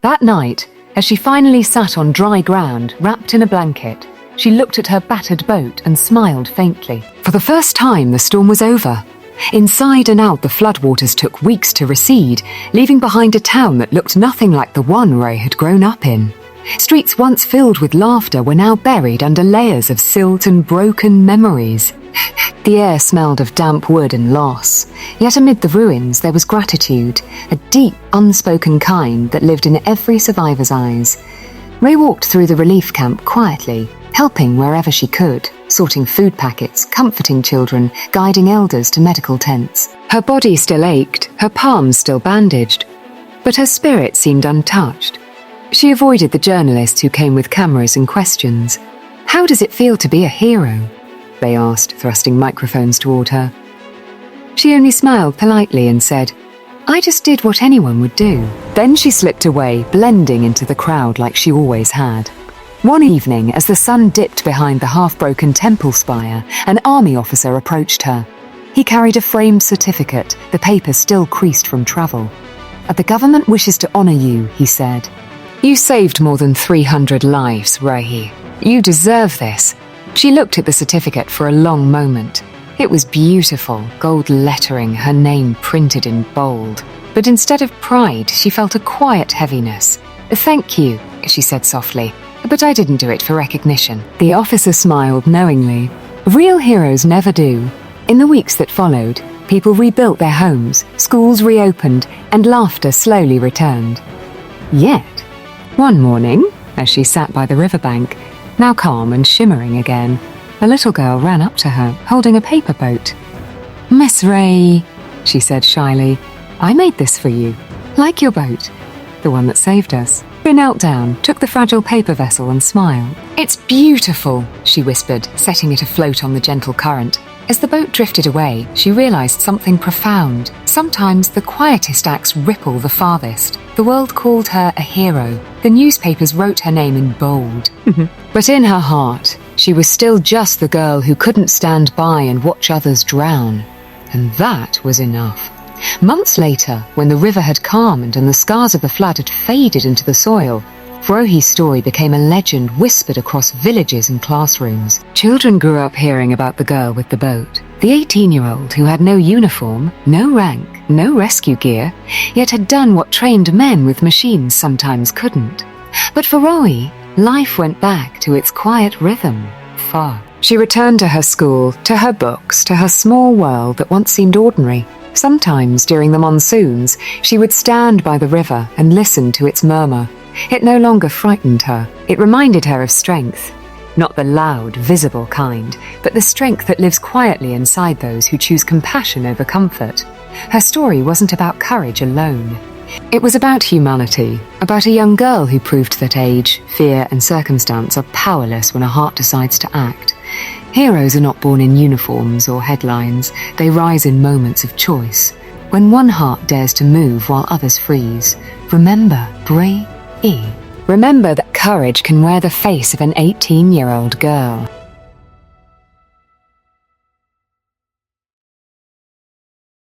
That night, as she finally sat on dry ground, wrapped in a blanket, she looked at her battered boat and smiled faintly. For the first time, the storm was over. Inside and out, the floodwaters took weeks to recede, leaving behind a town that looked nothing like the one Ray had grown up in. Streets once filled with laughter were now buried under layers of silt and broken memories. The air smelled of damp wood and loss, yet amid the ruins there was gratitude, a deep, unspoken kind that lived in every survivor's eyes. Ray walked through the relief camp quietly, helping wherever she could, sorting food packets, comforting children, guiding elders to medical tents. Her body still ached, her palms still bandaged, but her spirit seemed untouched. She avoided the journalists who came with cameras and questions. "How does it feel to be a hero?" they asked, thrusting microphones toward her. She only smiled politely and said, "I just did what anyone would do." Then she slipped away, blending into the crowd like she always had. One evening, as the sun dipped behind the half-broken temple spire, an army officer approached her. He carried a framed certificate, the paper still creased from travel. "The government wishes to honor you," he said. "You saved more than 300 lives, Aarohi. You deserve this." She looked at the certificate for a long moment. It was beautiful, gold lettering, her name printed in bold. But instead of pride, she felt a quiet heaviness. "Thank you," she said softly, "but I didn't do it for recognition." The officer smiled knowingly. Real heroes never do. In the weeks that followed, people rebuilt their homes, schools reopened, and laughter slowly returned. Yet, one morning, as she sat by the riverbank, now calm and shimmering again, a little girl ran up to her, holding a paper boat. "Miss Ray," she said shyly, "I made this for you. Like your boat, the one that saved us." She knelt down, took the fragile paper vessel and smiled. "It's beautiful," she whispered, setting it afloat on the gentle current. As the boat drifted away, she realized something profound. Sometimes the quietest acts ripple the farthest. The world called her a hero. The newspapers wrote her name in bold. But in her heart, she was still just the girl who couldn't stand by and watch others drown. And that was enough. Months later, when the river had calmed and the scars of the flood had faded into the soil, Aarohi's story became a legend whispered across villages and classrooms. Children grew up hearing about the girl with the boat, the 18-year-old who had no uniform, no rank, no rescue gear, yet had done what trained men with machines sometimes couldn't. But for Aarohi, life went back to its quiet rhythm, far. She returned to her school, to her books, to her small world that once seemed ordinary. Sometimes, during the monsoons, she would stand by the river and listen to its murmur. It no longer frightened her. It reminded her of strength. Not the loud, visible kind, but the strength that lives quietly inside those who choose compassion over comfort. Her story wasn't about courage alone. It was about humanity, about a young girl who proved that age, fear, and circumstance are powerless when a heart decides to act. Heroes are not born in uniforms or headlines. They rise in moments of choice. When one heart dares to move while others freeze, remember, Remember that courage can wear the face of an 18-year-old girl.